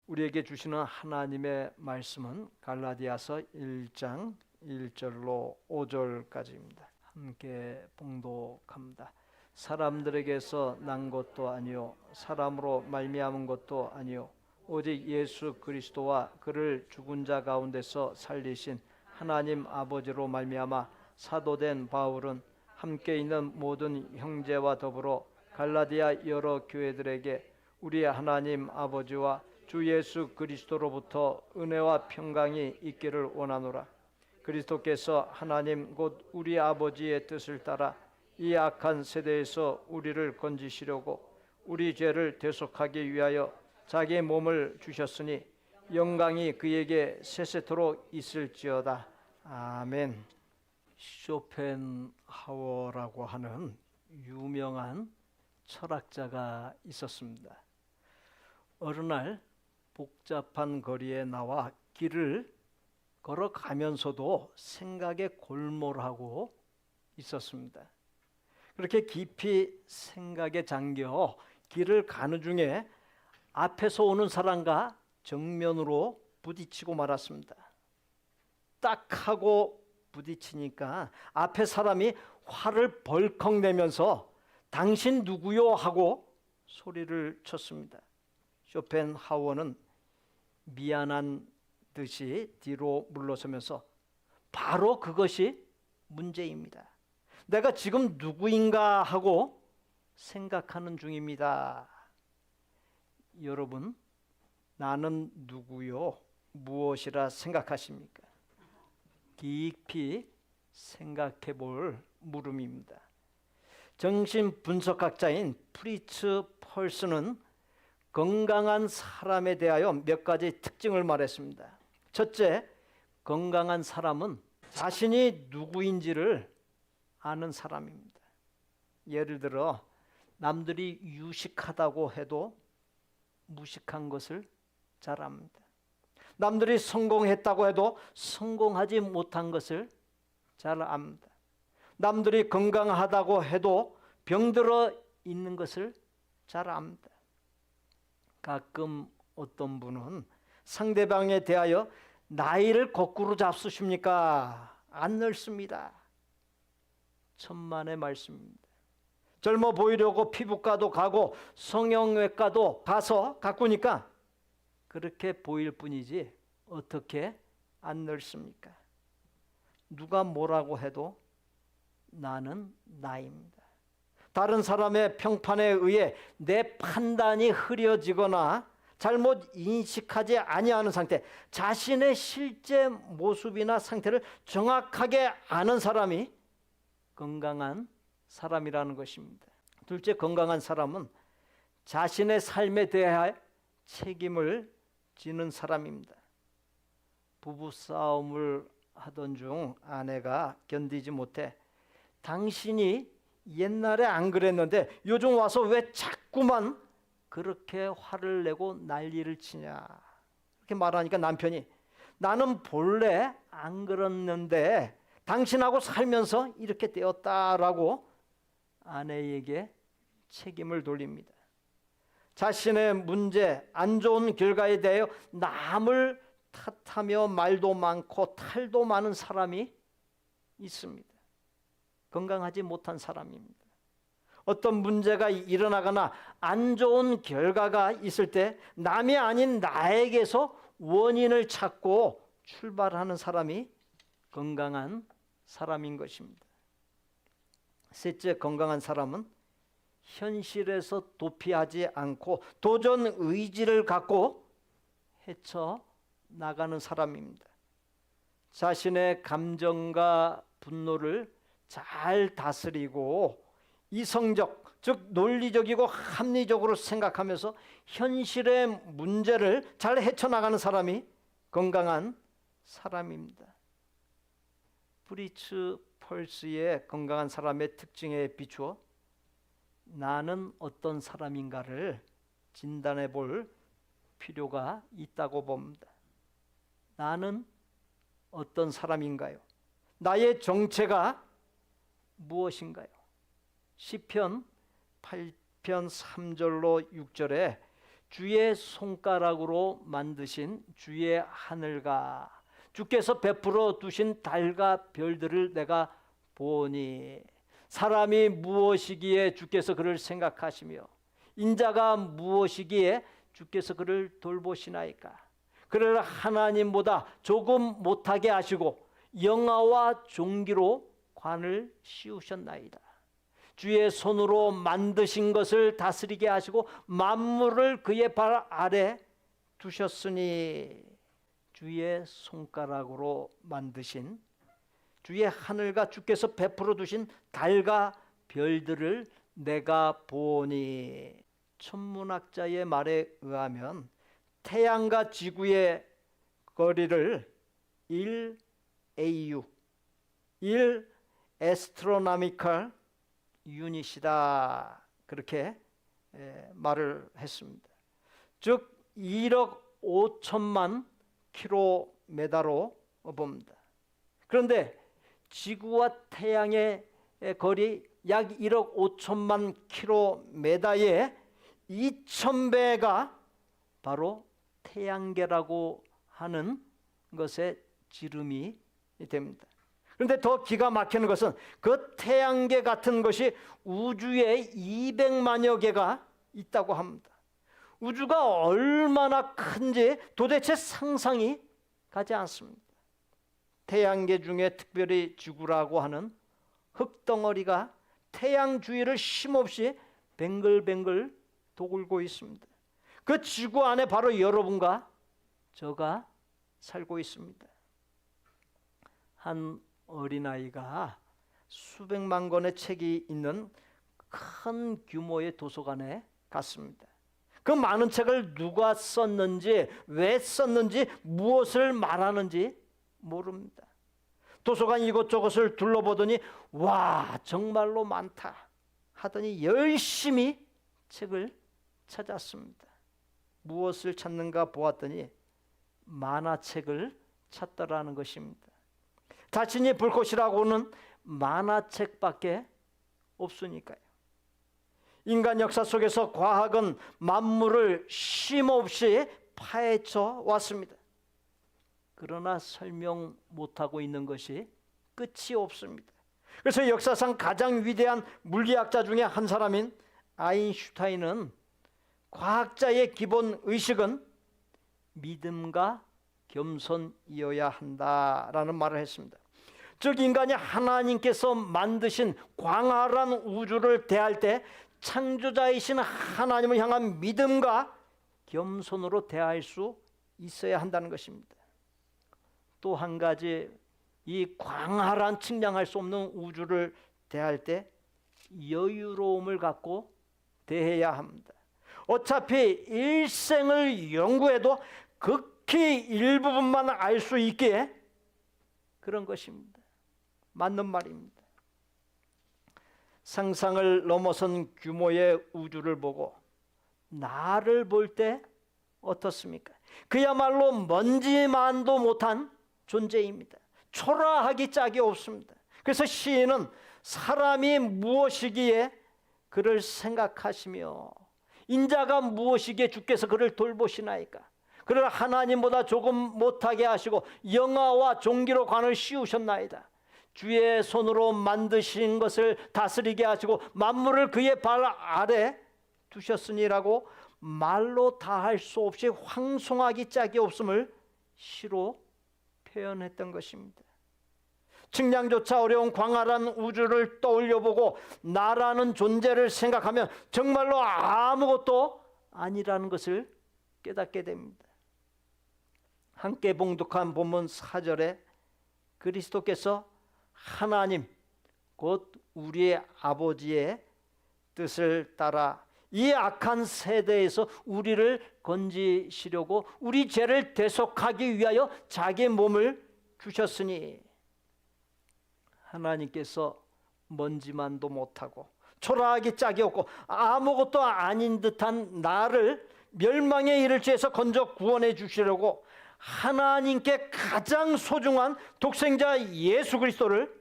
우리에게 주시는 하나님의 말씀은 갈라디아서 1장 1절로 5절까지입니다. 함께 봉독합니다. 사람들에게서 난 것도 아니요 사람으로 말미암은 것도 아니요 오직 예수 그리스도와 그를 죽은 자 가운데서 살리신 하나님 아버지로 말미암아 사도된 바울은 함께 있는 모든 형제와 더불어 갈라디아 여러 교회들에게 우리 하나님 아버지와 주 예수 그리스도로부터 은혜와 평강이 있기를 원하노라. 그리스도께서 하나님 곧 우리 아버지의 뜻을 따라 이 악한 세대에서 우리를 건지시려고 우리 죄를 대속하기 위하여 자기의 몸을 주셨으니 영광이 그에게 세세토록 있을지어다. 아멘. 쇼펜하워라고 하는 유명한 철학자가 있었습니다. 어느 날 복잡한 거리에 나와 길을 걸어가면서도 생각에 골몰하고 있었습니다. 그렇게 깊이 생각에 잠겨 길을 가는 중에 앞에서 오는 사람과 정면으로 부딪히고 말았습니다. 딱 하고 부딪히니까 앞에 사람이 화를 벌컥 내면서 당신 누구요? 하고 소리를 쳤습니다. 쇼펜하워는 미안한 듯이 뒤로 물러서면서 바로 그것이 문제입니다. 내가 지금 누구인가 하고 생각하는 중입니다. 여러분, 나는 누구요? 무엇이라 생각하십니까? 깊이 생각해 볼 물음입니다. 정신분석학자인 프리츠 펄스는 건강한 사람에 대하여 몇 가지 특징을 말했습니다. 첫째, 건강한 사람은 자신이 누구인지를 아는 사람입니다. 예를 들어 남들이 유식하다고 해도 무식한 것을 잘 압니다. 남들이 성공했다고 해도 성공하지 못한 것을 잘 압니다. 남들이 건강하다고 해도 병들어 있는 것을 잘 압니다. 가끔 어떤 분은 상대방에 대하여 나이를 거꾸로 잡수십니까? 안 늙습니다. 천만의 말씀입니다. 젊어 보이려고 피부과도 가고 성형외과도 가서 가꾸니까 그렇게 보일 뿐이지 어떻게 안 늙습니까? 누가 뭐라고 해도 나는 나입니다. 다른 사람의 평판에 의해 내 판단이 흐려지거나 잘못 인식하지 아니하는 상태, 자신의 실제 모습이나 상태를 정확하게 아는 사람이 건강한 사람이라는 것입니다. 둘째, 건강한 사람은 자신의 삶에 대해 책임을 지는 사람입니다. 부부싸움을 하던 중 아내가 견디지 못해 당신이 옛날에 안 그랬는데 요즘 와서 왜 자꾸만 그렇게 화를 내고 난리를 치냐 이렇게 말하니까 남편이 나는 본래 안 그랬는데 당신하고 살면서 이렇게 되었다라고 아내에게 책임을 돌립니다. 자신의 문제, 안 좋은 결과에 대하여 남을 탓하며 말도 많고 탈도 많은 사람이 있습니다. 건강하지 못한 사람입니다. 어떤 문제가 일어나거나 안 좋은 결과가 있을 때 남이 아닌 나에게서 원인을 찾고 출발하는 사람이 건강한 사람인 것입니다. 셋째, 건강한 사람은 현실에서 도피하지 않고 도전 의지를 갖고 헤쳐나가는 사람입니다. 자신의 감정과 분노를 잘 다스리고 이성적, 즉 논리적이고 합리적으로 생각하면서 현실의 문제를 잘 헤쳐나가는 사람이 건강한 사람입니다. 프리츠 펄스의 건강한 사람의 특징에 비추어 나는 어떤 사람인가를 진단해 볼 필요가 있다고 봅니다. 나는 어떤 사람인가요? 나의 정체가 무엇인가요? 시편 8편 3절로 6절에 주의 손가락으로 만드신 주의 하늘과 주께서 베풀어 두신 달과 별들을 내가 보니 사람이 무엇이기에 주께서 그를 생각하시며 인자가 무엇이기에 주께서 그를 돌보시나이까. 그를 하나님보다 조금 못하게 하시고 영화와 종기로 관을 씌우셨나이다. 주의 손으로 만드신 것을 다스리게 하시고 만물을 그의 발 아래 두셨으니 주의 손가락으로 만드신 주의 하늘과 주께서 베풀어 두신 달과 별들을 내가 보니. 천문학자의 말에 의하면 태양과 지구의 거리를 1AU 1 astronomical unit이다, 그렇게 말을 했습니다. 즉 1억 5천만 킬로미터로 봅니다. 그런데 지구와 태양의 거리 약 1억 5천만 킬로미터의 2000배가 바로 태양계라고 하는 것의 지름이 됩니다. 그런데 더 기가 막히는 것은 그 태양계 같은 것이 우주에 200만여 개가 있다고 합니다. 우주가 얼마나 큰지 도대체 상상이 가지 않습니다. 태양계 중에 특별히 지구라고 하는 흙덩어리가 태양 주위를 쉼없이 뱅글뱅글 돌고 있습니다. 그 지구 안에 바로 여러분과 저가 살고 있습니다. 한 어린아이가 수백만 권의 책이 있는 큰 규모의 도서관에 갔습니다. 그 많은 책을 누가 썼는지, 왜 썼는지, 무엇을 말하는지 모릅니다. 도서관 이곳저곳을 둘러보더니 와, 정말로 많다 하더니 열심히 책을 찾았습니다. 무엇을 찾는가 보았더니 만화책을 찾더라는 것입니다. 자신이 볼 것이라고는 만화책밖에 없으니까요. 인간 역사 속에서 과학은 만물을 쉼없이 파헤쳐 왔습니다. 그러나 설명 못하고 있는 것이 끝이 없습니다. 그래서 역사상 가장 위대한 물리학자 중에 한 사람인 아인슈타인은 과학자의 기본 의식은 믿음과 겸손이어야 한다라는 말을 했습니다. 즉 인간이 하나님께서 만드신 광활한 우주를 대할 때 창조자이신 하나님을 향한 믿음과 겸손으로 대할 수 있어야 한다는 것입니다. 또 한 가지, 이 광활한 측량할 수 없는 우주를 대할 때 여유로움을 갖고 대해야 합니다. 어차피 일생을 연구해도 극히 일부분만 알 수 있기에 그런 것입니다. 맞는 말입니다. 상상을 넘어선 규모의 우주를 보고 나를 볼 때 어떻습니까? 그야말로 먼지만도 못한 존재입니다. 초라하기 짝이 없습니다. 그래서 시인은 사람이 무엇이기에 그를 생각하시며 인자가 무엇이기에 주께서 그를 돌보시나이까. 그를 하나님보다 조금 못하게 하시고 영화와 종기로 관을 씌우셨나이다. 주의 손으로 만드신 것을 다스리게 하시고 만물을 그의 발 아래 두셨으니라고 말로 다 할 수 없이 황송하기 짝이 없음을 시로 표현했던 것입니다. 측량조차 어려운 광활한 우주를 떠올려보고 나라는 존재를 생각하면 정말로 아무것도 아니라는 것을 깨닫게 됩니다. 함께 봉독한 본문 4절에 그리스도께서 하나님 곧 우리의 아버지의 뜻을 따라 이 악한 세대에서 우리를 건지시려고 우리 죄를 대속하기 위하여 자기 몸을 주셨으니, 하나님께서 먼지만도 못하고 초라하기 짝이 없고 아무것도 아닌 듯한 나를 멸망에 이를 죄에서 건져 구원해 주시려고 하나님께 가장 소중한 독생자 예수 그리스도를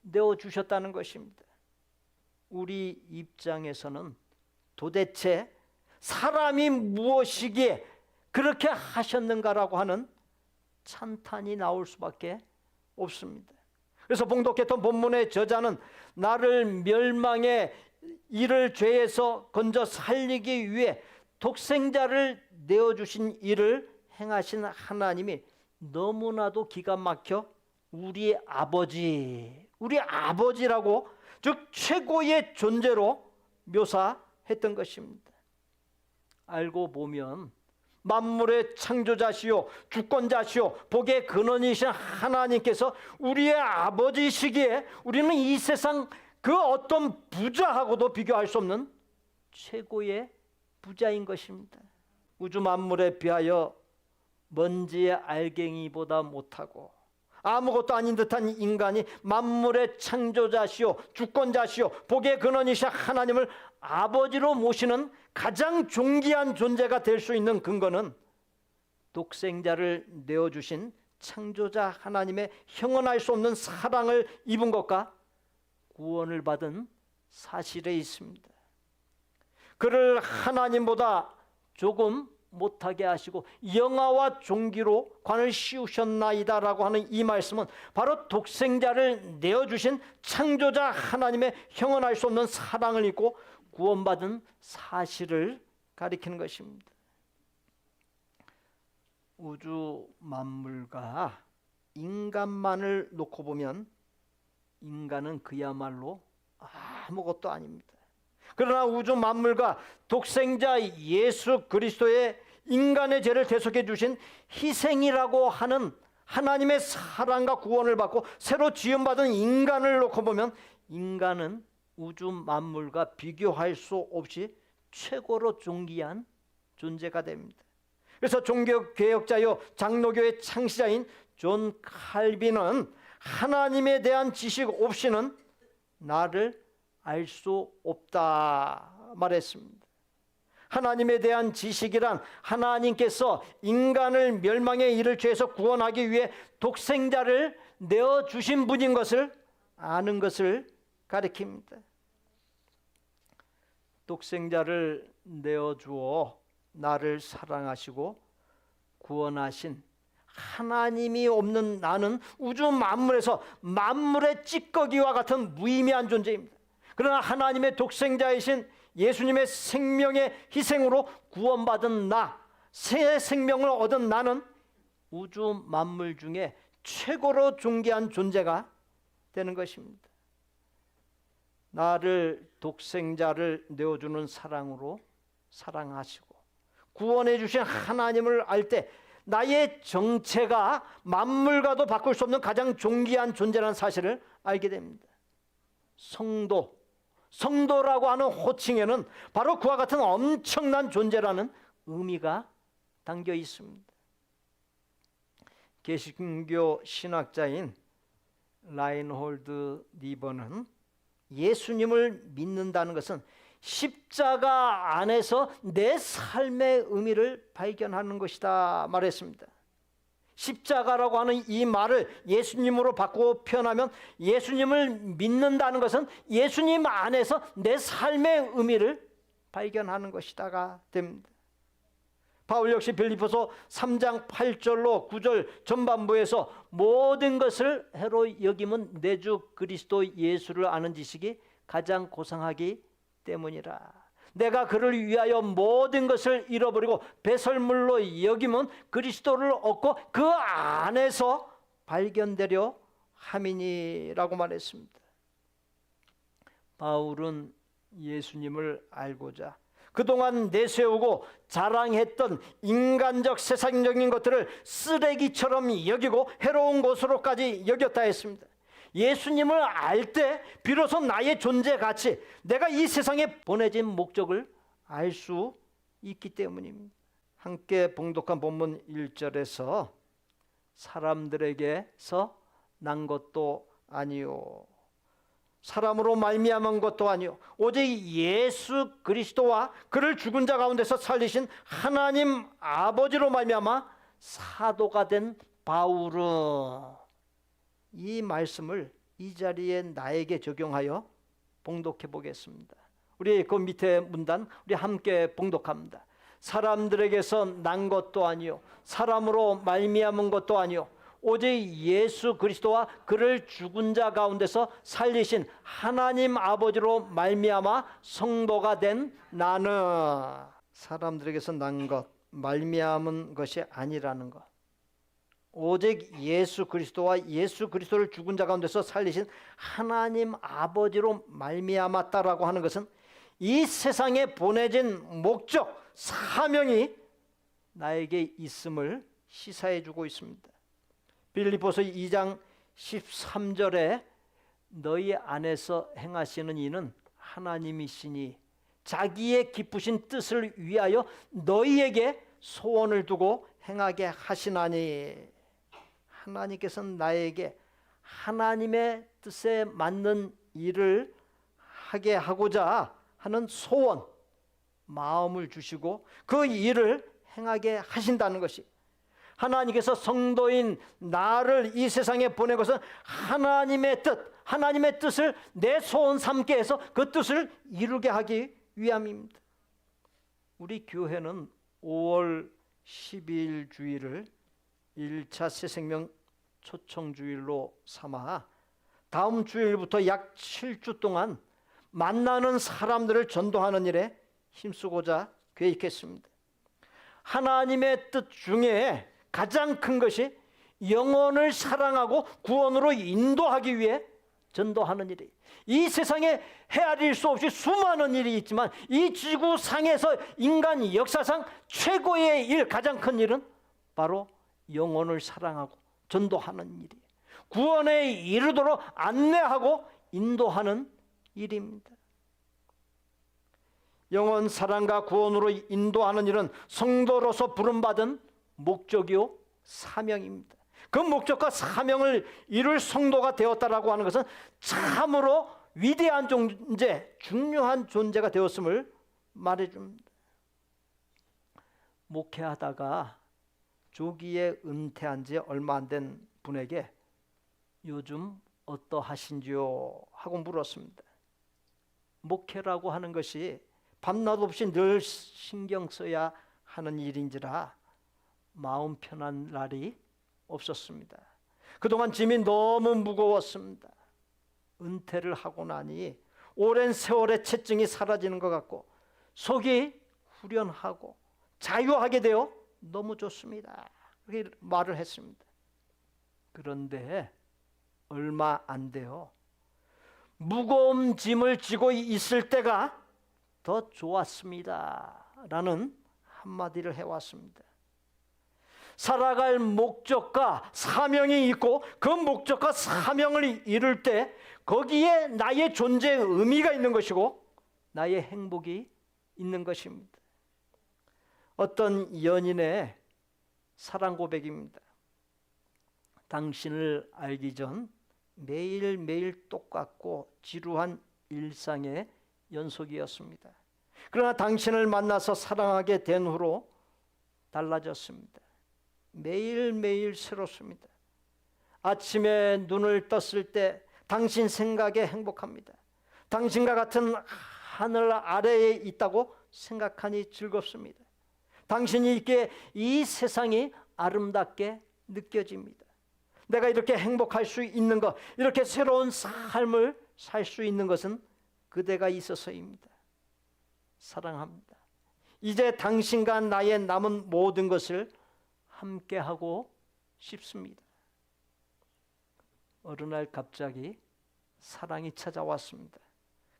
내어주셨다는 것입니다. 우리 입장에서는 도대체 사람이 무엇이기에 그렇게 하셨는가라고 하는 찬탄이 나올 수밖에 없습니다. 그래서 봉독했던 본문의 저자는 나를 멸망에 이를 죄에서 건져 살리기 위해 독생자를 내어주신 일을 행하신 하나님이 너무나도 기가 막혀 우리 아버지라고, 즉 최고의 존재로 묘사했던 것입니다. 알고 보면 만물의 창조자시요 주권자시요 복의 근원이신 하나님께서 우리의 아버지시기에 우리는 이 세상 그 어떤 부자하고도 비교할 수 없는 최고의 부자인 것입니다. 우주 만물에 비하여 먼지의 알갱이보다 못하고 아무것도 아닌 듯한 인간이 만물의 창조자시요 주권자시요 복의 근원이신 하나님을 아버지로 모시는 가장 존귀한 존재가 될 수 있는 근거는 독생자를 내어주신 창조자 하나님의 형언할 수 없는 사랑을 입은 것과 구원을 받은 사실에 있습니다. 그를 하나님보다 조금 못하게 하시고 영화와 종기로 관을 씌우셨나이다라고 하는 이 말씀은 바로 독생자를 내어주신 창조자 하나님의 형언할 수 없는 사랑을 입고 구원받은 사실을 가리키는 것입니다. 우주 만물과 인간만을 놓고 보면 인간은 그야말로 아무것도 아닙니다. 그러나 우주 만물과 독생자 예수 그리스도의 인간의 죄를 대속해 주신 희생이라고 하는 하나님의 사랑과 구원을 받고 새로 지음받은 인간을 놓고 보면 인간은 우주 만물과 비교할 수 없이 최고로 존귀한 존재가 됩니다. 그래서 종교개혁자요 장로교의 창시자인 존 칼빈은 하나님에 대한 지식 없이는 나를 알 수 없다 말했습니다. 하나님에 대한 지식이란 하나님께서 인간을 멸망의 이를 죄에서 구원하기 위해 독생자를 내어주신 분인 것을 아는 것을 가리킵니다. 독생자를 내어주어 나를 사랑하시고 구원하신 하나님이 없는 나는 우주 만물에서 만물의 찌꺼기와 같은 무의미한 존재입니다. 그러나 하나님의 독생자이신 예수님의 생명의 희생으로 구원받은 나, 새 생명을 얻은 나는 우주 만물 중에 최고로 존귀한 존재가 되는 것입니다. 나를 독생자를 내어주는 사랑으로 사랑하시고 구원해 주신 하나님을 알 때 나의 정체가 만물과도 바꿀 수 없는 가장 존귀한 존재라는 사실을 알게 됩니다. 성도라고 하는 호칭에는 바로 그와 같은 엄청난 존재라는 의미가 담겨 있습니다. 개신교 신학자인 라인홀드 니버는 예수님을 믿는다는 것은 십자가 안에서 내 삶의 의미를 발견하는 것이다 말했습니다. 십자가라고 하는 이 말을 예수님으로 바꾸어 표현하면 예수님을 믿는다는 것은 예수님 안에서 내 삶의 의미를 발견하는 것이다가 됩니다. 바울 역시 빌립보서 3장 8절로 9절 전반부에서 모든 것을 해로 여김은 내 주 그리스도 예수를 아는 지식이 가장 고상하기 때문이라. 내가 그를 위하여 모든 것을 잃어버리고 배설물로 여김은 그리스도를 얻고 그 안에서 발견되려 함이니라고 말했습니다. 바울은 예수님을 알고자 그동안 내세우고 자랑했던 인간적 세상적인 것들을 쓰레기처럼 여기고 해로운 것으로까지 여겼다 했습니다. 예수님을 알 때 비로소 나의 존재 가치, 내가 이 세상에 보내진 목적을 알 수 있기 때문입니다. 함께 봉독한 본문 1절에서 사람들에게서 난 것도 아니요 사람으로 말미암은 것도 아니요 오직 예수 그리스도와 그를 죽은 자 가운데서 살리신 하나님 아버지로 말미암아 사도가 된 바울은 이 말씀을 이 자리에 나에게 적용하여 봉독해 보겠습니다. 우리 그 밑에 문단 우리 함께 봉독합니다. 사람들에게서 난 것도 아니요 사람으로 말미암은 것도 아니요 오직 예수 그리스도와 그를 죽은 자 가운데서 살리신 하나님 아버지로 말미암아 성도가 된 나는. 사람들에게서 난 것, 말미암은 것이 아니라는 것. 오직 예수 그리스도와 예수 그리스도를 죽은 자 가운데서 살리신 하나님 아버지로 말미암았다라고 하는 것은 이 세상에 보내진 목적, 사명이 나에게 있음을 시사해 주고 있습니다. 빌립보서 2장 13절에 너희 안에서 행하시는 이는 하나님이시니 자기의 기쁘신 뜻을 위하여 너희에게 소원을 두고 행하게 하시나니. 하나님께서는 나에게 하나님의 뜻에 맞는 일을 하게 하고자 하는 소원, 마음을 주시고 그 일을 행하게 하신다는 것이, 하나님께서 성도인 나를 이 세상에 보낸 것은 하나님의 뜻, 하나님의 뜻을 내 소원 삼게 해서 그 뜻을 이루게 하기 위함입니다. 우리 교회는 5월 12일 주일을 1차 새생명 초청주일로 삼아 다음 주일부터 약 7주 동안 만나는 사람들을 전도하는 일에 힘쓰고자 계획했습니다. 하나님의 뜻 중에 가장 큰 것이 영혼을 사랑하고 구원으로 인도하기 위해 전도하는 일이, 이 세상에 헤아릴 수 없이 수많은 일이 있지만 이 지구상에서 인간 역사상 최고의 일, 가장 큰 일은 바로 영혼을 사랑하고 전도하는 일이에요. 구원에 이르도록 안내하고 인도하는 일입니다. 영혼 사랑과 구원으로 인도하는 일은 성도로서 부름받은 목적이요 사명입니다. 그 목적과 사명을 이룰 성도가 되었다라고 하는 것은 참으로 위대한 존재, 중요한 존재가 되었음을 말해줍니다. 목회하다가 조기에 은퇴한 지 얼마 안 된 분에게 요즘 어떠하신지요? 하고 물었습니다. 목회라고 하는 것이 밤낮 없이 늘 신경 써야 하는 일인지라 마음 편한 날이 없었습니다. 그동안 짐이 너무 무거웠습니다. 은퇴를 하고 나니 오랜 세월의 체증이 사라지는 것 같고 속이 후련하고 자유하게 되어 너무 좋습니다. 그렇게 말을 했습니다. 그런데 얼마 안 돼요. 무거운 짐을 지고 있을 때가 더 좋았습니다. 라는 한마디를 해왔습니다. 살아갈 목적과 사명이 있고 그 목적과 사명을 이룰 때 거기에 나의 존재의 의미가 있는 것이고 나의 행복이 있는 것입니다. 어떤 연인의 사랑 고백입니다. 당신을 알기 전 매일매일 똑같고 지루한 일상의 연속이었습니다. 그러나 당신을 만나서 사랑하게 된 후로 달라졌습니다. 매일매일 새롭습니다. 아침에 눈을 떴을 때 당신 생각에 행복합니다. 당신과 같은 하늘 아래에 있다고 생각하니 즐겁습니다. 당신이 있기에 이 세상이 아름답게 느껴집니다. 내가 이렇게 행복할 수 있는 것, 이렇게 새로운 삶을 살 수 있는 것은 그대가 있어서입니다. 사랑합니다. 이제 당신과 나의 남은 모든 것을 함께하고 싶습니다. 어느 날 갑자기 사랑이 찾아왔습니다.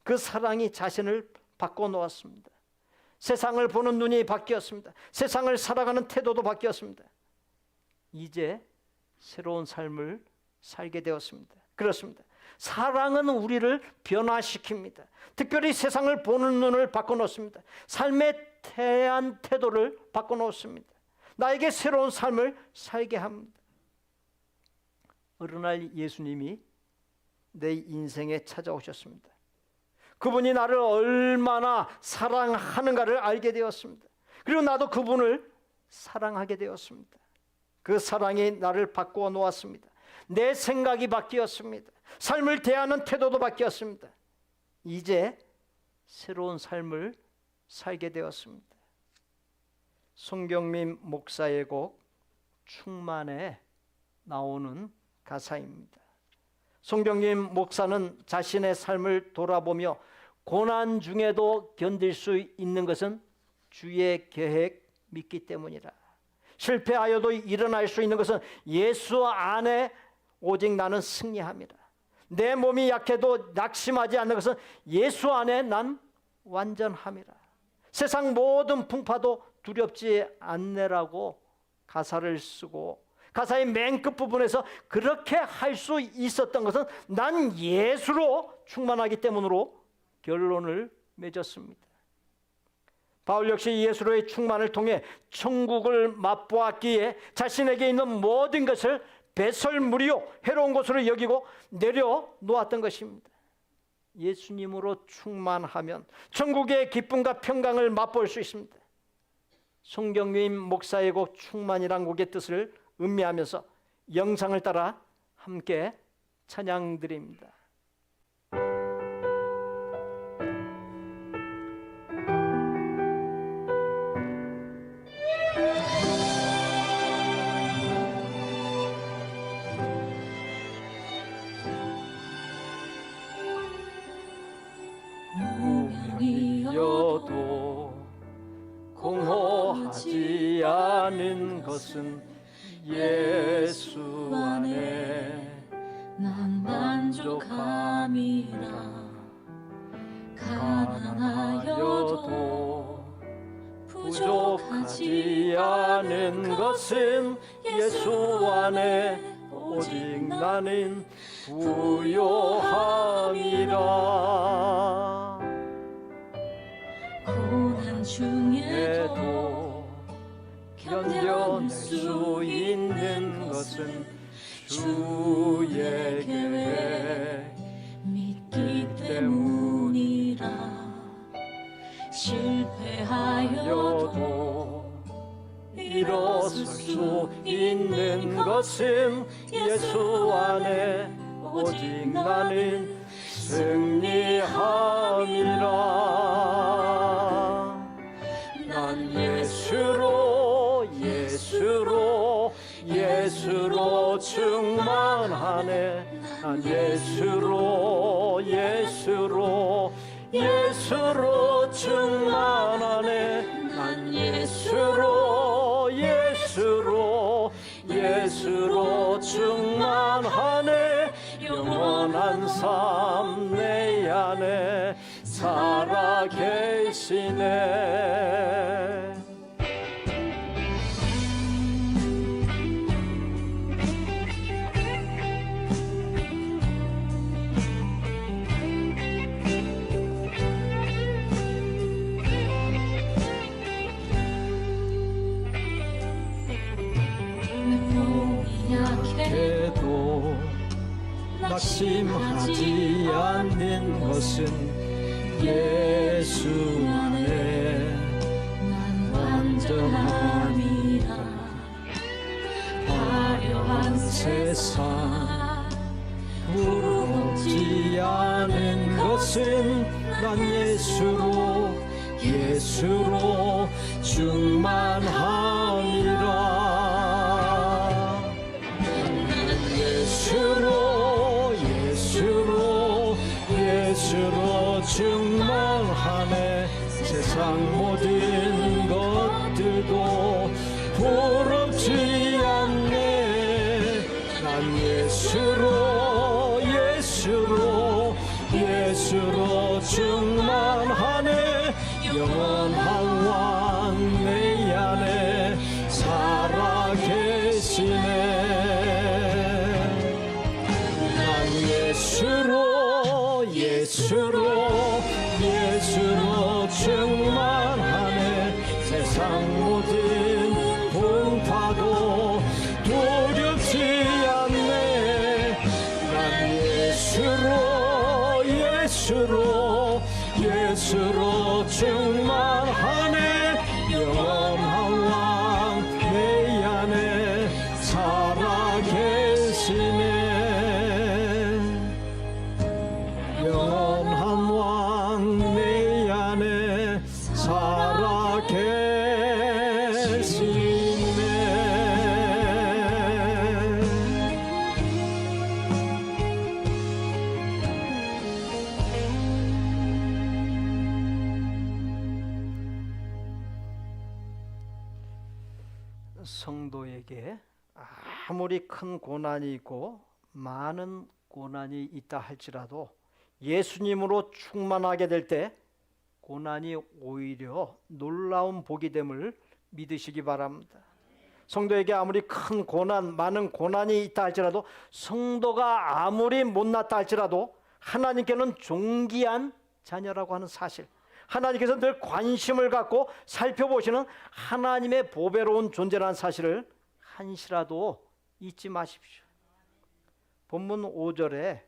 그 사랑이 자신을 바꿔놓았습니다. 세상을 보는 눈이 바뀌었습니다. 세상을 살아가는 태도도 바뀌었습니다. 이제 새로운 삶을 살게 되었습니다. 그렇습니다. 사랑은 우리를 변화시킵니다. 특별히 세상을 보는 눈을 바꿔놓습니다. 삶에 대한 태도를 바꿔놓습니다. 나에게 새로운 삶을 살게 합니다. 어느 날 예수님이 내 인생에 찾아오셨습니다. 그분이 나를 얼마나 사랑하는가를 알게 되었습니다. 그리고 나도 그분을 사랑하게 되었습니다. 그 사랑이 나를 바꾸어 놓았습니다. 내 생각이 바뀌었습니다. 삶을 대하는 태도도 바뀌었습니다. 이제 새로운 삶을 살게 되었습니다. 송경민 목사의 곡 충만에 나오는 가사입니다. 송경민 목사는 자신의 삶을 돌아보며 고난 중에도 견딜 수 있는 것은 주의 계획 믿기 때문이라. 실패하여도 일어날 수 있는 것은 예수 안에 오직 나는 승리함이라. 내 몸이 약해도 낙심하지 않는 것은 예수 안에 난 완전함이라. 세상 모든 풍파도 두렵지 않네라고 가사를 쓰고, 가사의 맨 끝부분에서 그렇게 할 수 있었던 것은 난 예수로 충만하기 때문으로 결론을 맺었습니다. 바울 역시 예수로의 충만을 통해 천국을 맛보았기에 자신에게 있는 모든 것을 배설물이요 해로운 것으로 여기고 내려놓았던 것입니다. 예수님으로 충만하면 천국의 기쁨과 평강을 맛볼 수 있습니다. 송경민 목사의 곡 충만이란 곡의 뜻을 음미하면서 영상을 따라 함께 찬양드립니다. 무명이어도 공허하지 않은 것은 예수 안에 난 만족함이라. 가난하여도 부족하지 않은 것은 예수 안에 오직 나는 부요함이라. 고난 중에도 견뎌낼 수 있는 것은 주의 계획 믿기 때문이라. 실패하여도 일어설 수 있는 것은 예수 안에 오직 나는 승리함이라. 난 예수로 충만하네. 난 예수로 충만하네. 난 예수로 충만하네. 영원한 삶 내 안에 살아 계시네. 해도 낙심하지 않는 것은 예수 안에 난 완전함이라. 화려한 세상 부럽지 않은 것은 난 예수로 충만함이라. 예수로 충만하네. 세상 모든 것들도 부럽지 않네. 난 예수로 충만하네. 영원한 왕 내 안에 살아 계시네. 난 예수로 충만하네. 세상 모든 풍파도 두렵지 않네. 난 예수로 충만하네. 영원한 왕 내 안에 살아 계시네. 영원한 왕 내 계시네. 성도에게 아무리 큰 고난이 있고 많은 고난이 있다 할지라도 예수님으로 충만하게 될 때 고난이 오히려 놀라운 복이 됨을 믿으시기 바랍니다. 성도에게 아무리 큰 고난, 많은 고난이 있다 할지라도, 성도가 아무리 못났다 할지라도 하나님께는 존귀한 자녀라고 하는 사실, 하나님께서 늘 관심을 갖고 살펴보시는 하나님의 보배로운 존재라는 사실을 한시라도 잊지 마십시오. 본문 5절에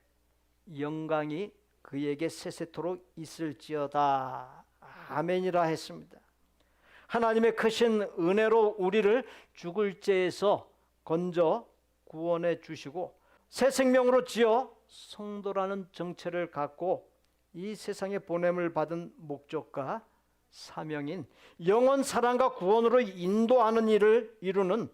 영광이 그에게 세세토록 있을지어다 아멘이라 했습니다. 하나님의 크신 은혜로 우리를 죽을 죄에서 건져 구원해 주시고 새 생명으로 지어 성도라는 정체를 갖고 이 세상에 보냄을 받은 목적과 사명인 영원 사랑과 구원으로 인도하는 일을 이루는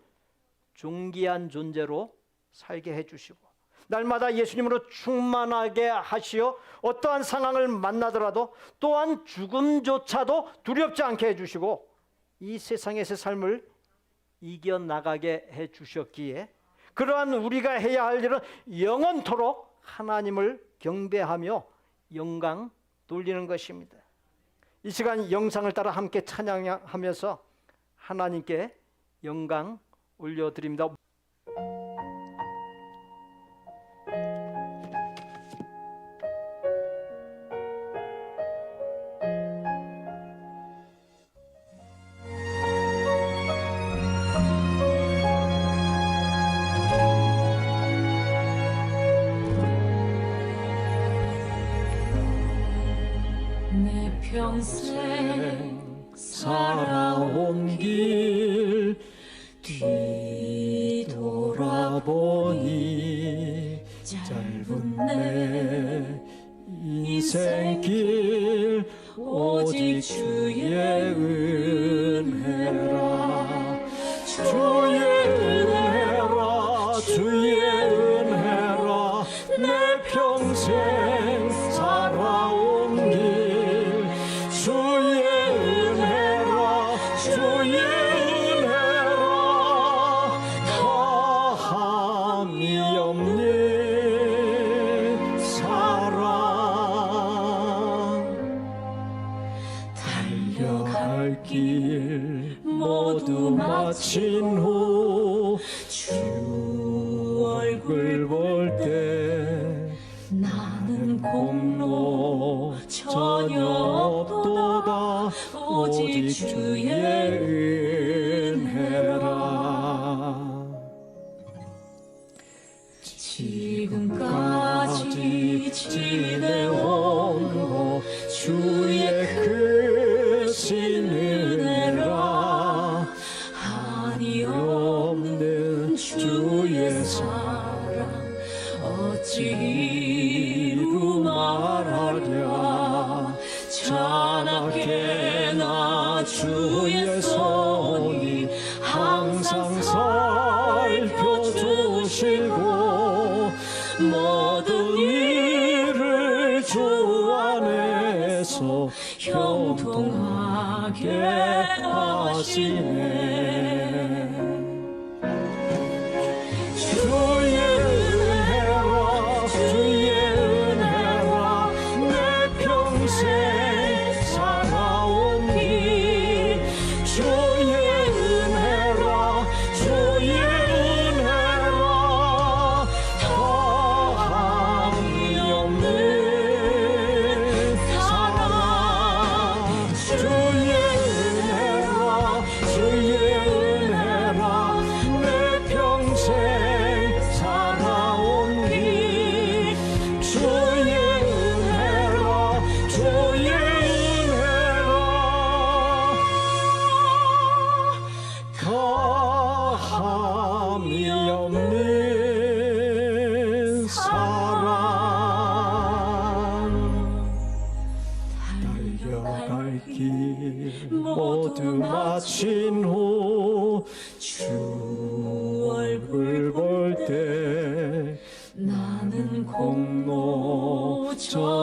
존귀한 존재로 살게 해주시고 날마다 예수님으로 충만하게 하시어 어떠한 상황을 만나더라도 또한 죽음조차도 두렵지 않게 해주시고 이 세상에서의 삶을 이겨나가게 해주셨기에 그러한 우리가 해야 할 일은 영원토록 하나님을 경배하며 영광 돌리는 것입니다. 이 시간 영상을 따라 함께 찬양하면서 하나님께 영광 올려드립니다. 내 평생 살아온 길 뒤돌아보니 짧은 내 인생길 오직 주의 은혜라 주의 은혜라 주의 은혜라 내 평생 살아온 길 주의 은혜라 주의 은혜라 다함이 없는 사랑 달려갈 길 모두 마친 후 주 얼굴 볼 때 나는 공로 전혀 없도다 오직 주의 은혜라 지금까지 지내온 것 주의 크신 은혜라 한이 없는 주의 사랑 어찌 이루 말하랴 자나깨나 주의 손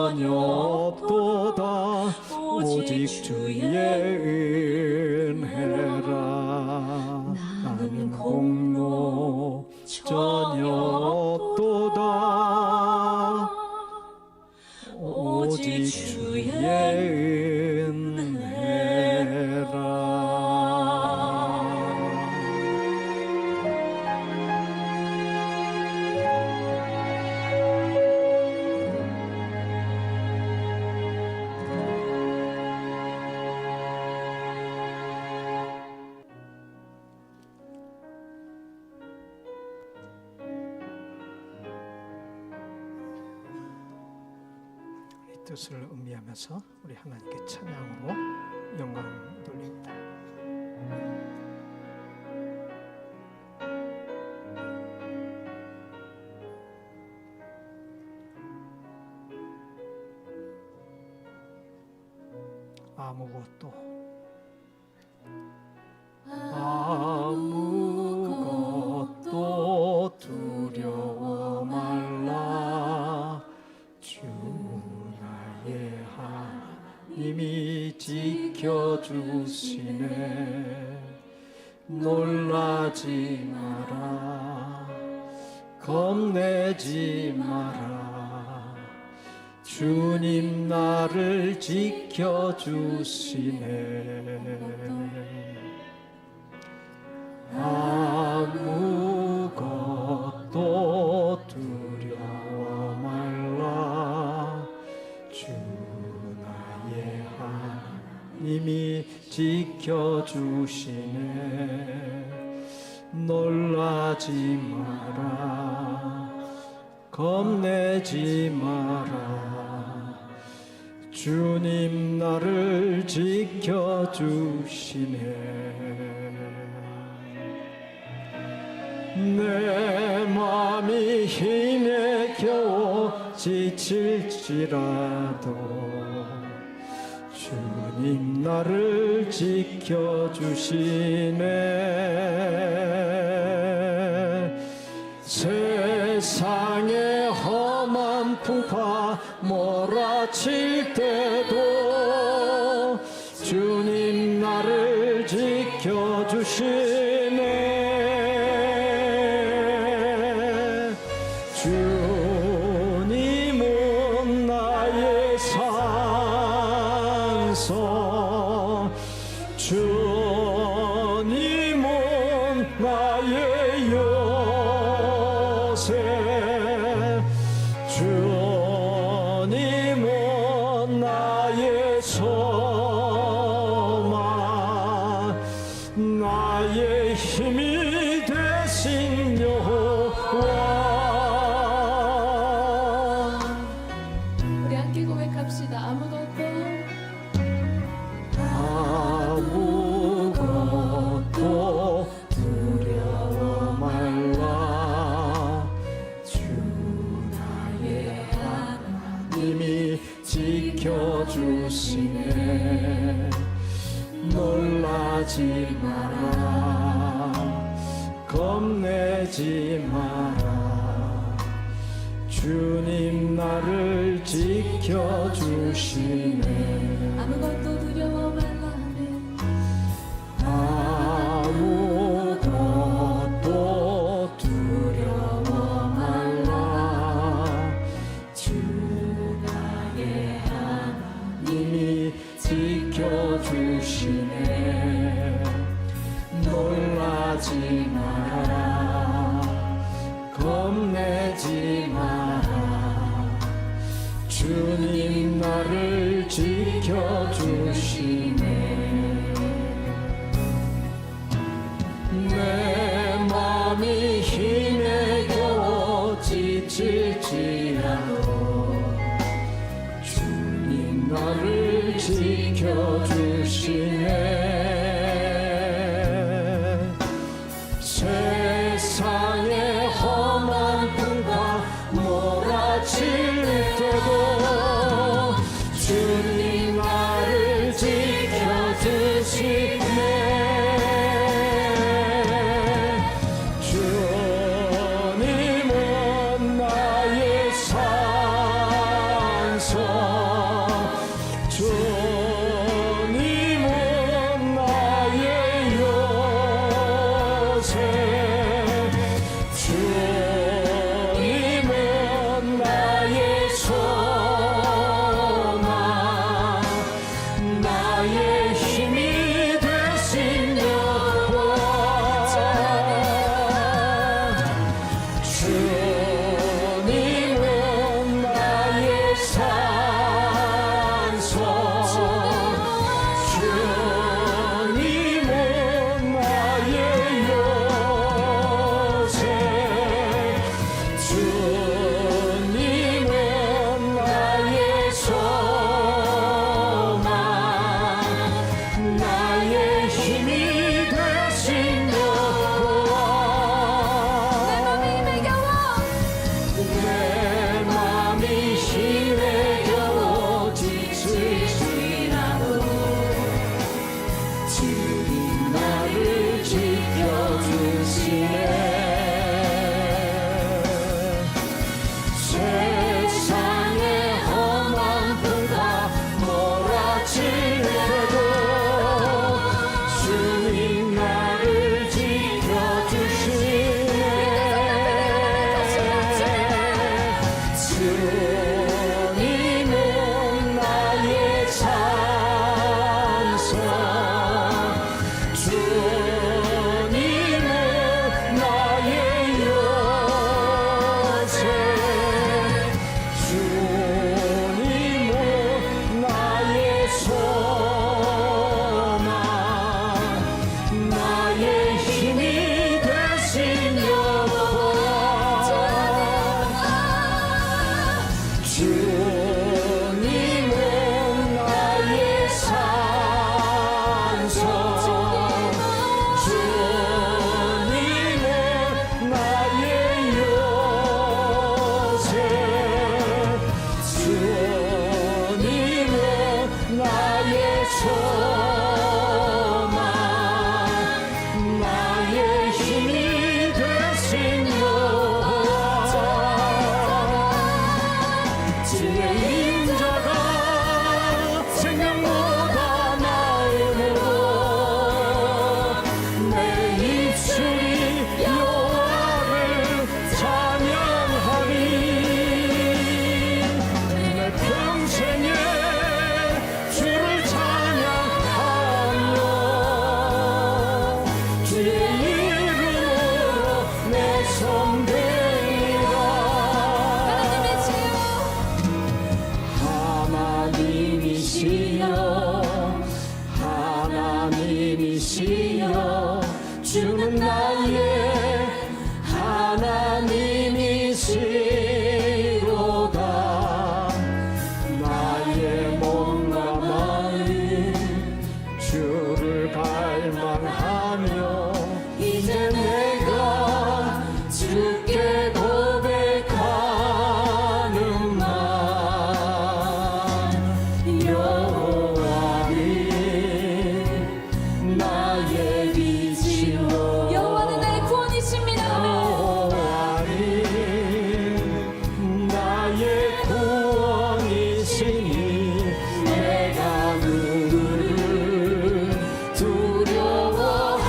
전혀 없도다. 오직 주의 은혜라. 나는 공로 전혀 없도다. 오직 주의 은혜라. 뜻을 음미하면서 우리 하나님께 찬양으로 영광 돌립니다. 아무것도 두려워 말라. 주 나의 하나님이 지켜주시네. 놀라지 마라. 겁내지 마라. 주님 나를 지켜주시네. 아무것도 두려워 말라. 주 나의 하나님이 지켜주시네. 놀라지 마라. 겁내지 마라. 주님 나를 지켜주시네. 내 맘이 힘에 겨워 지칠지라도 주님 나를 지켜주시네. 세상의 험한 풍파 몰아칠 때도 주님 나를 지켜주시네. 주님은 나의 산소, 주님은 나의 요새, 주님은 나의 소망, 나의 힘이 되신 여호와. 우리 함께 고백합시다. 아무것도 두려워 말라. 주 나의 하나님이 지켜주시네. 놀라지 마라. 겁내지 마라. 주님 나를 지켜주시네. 아무것도 두려워 말라. 아무것도 두려워 말라. 주 나의 하나님이 지켜주시네. 놀라지 마라. 겁내지 마라. 주님 나를 지켜주시네. 내 맘이 힘에 겨워 지칠지라도 주님 나를 지켜주시네. 세상의 험한 풍파 몰아칠 때도 주님 나를 지켜주시네. 주님은 나의 산소, 이름으로 내 손 들리라. 하나님이시여 하나님이시여 주는 나의 하나님이시로다. 나의 몸과 마음 주를 갈망하며 이제 내가 주께 고백하는 말. 여호와는 나의 빛이요 여호와는 나의 구원이십니다. 여호와는 나의 구원이시니 내가 누구를 두려워하리요.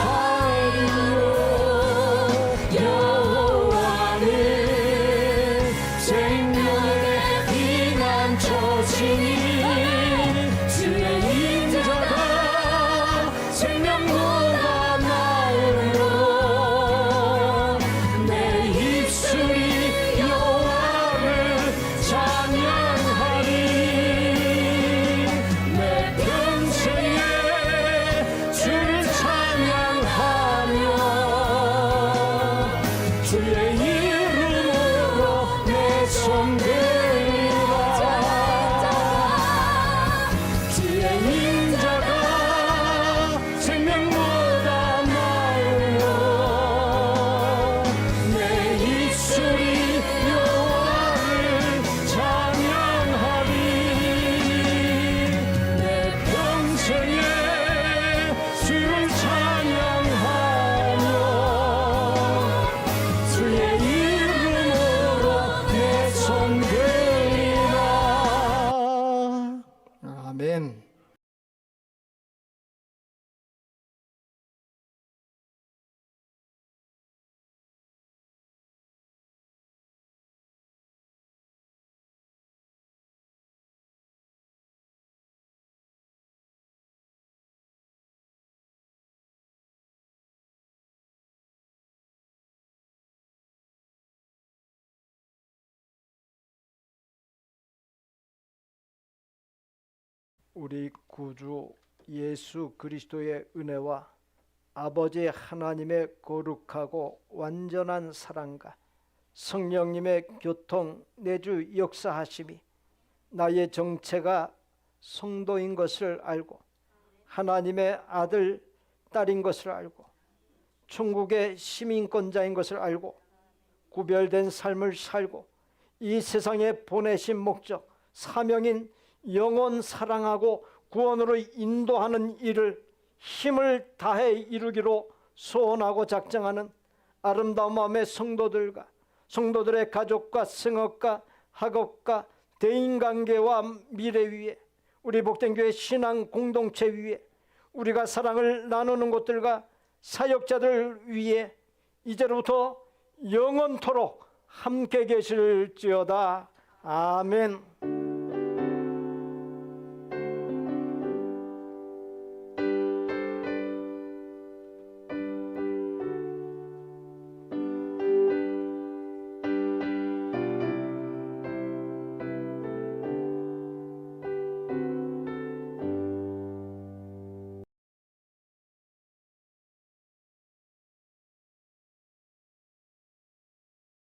여호와는 생명의 피난처시니 주의 인자가 생명보다 나으로 내 입술이 여호와를 찬양하리. 내 평생에 주를 찬양하며 주의 이름으로 내 손 들리라. 주의 인자가 생명보다 나으로 내 입술이 여호와를 찬양하리. 내 평생에 주를 찬양하며 주의 이름으로 내 손 들리라. 아멘. 우리 구주 예수 그리스도의 은혜와 아버지 하나님의 거룩하고 완전한 사랑과 성령님의 교통 내주 역사하심이 나의 정체가 성도인 것을 알고 하나님의 아들, 딸인 것을 알고 천국의 시민권자인 것을 알고 구별된 삶을 살고 이 세상에 보내신 목적, 사명인 영원 사랑하고 구원으로 인도하는 일을 힘을 다해 이루기로 소원하고 작정하는 아름다운 마음의 성도들과 성도들의 가족과 성업과 학업과 대인관계와 미래 위에 우리 복된교회 신앙 공동체 위에 우리가 사랑을 나누는 곳들과 사역자들 위에 이제로부터 영원토록 함께 계실지어다. 아멘.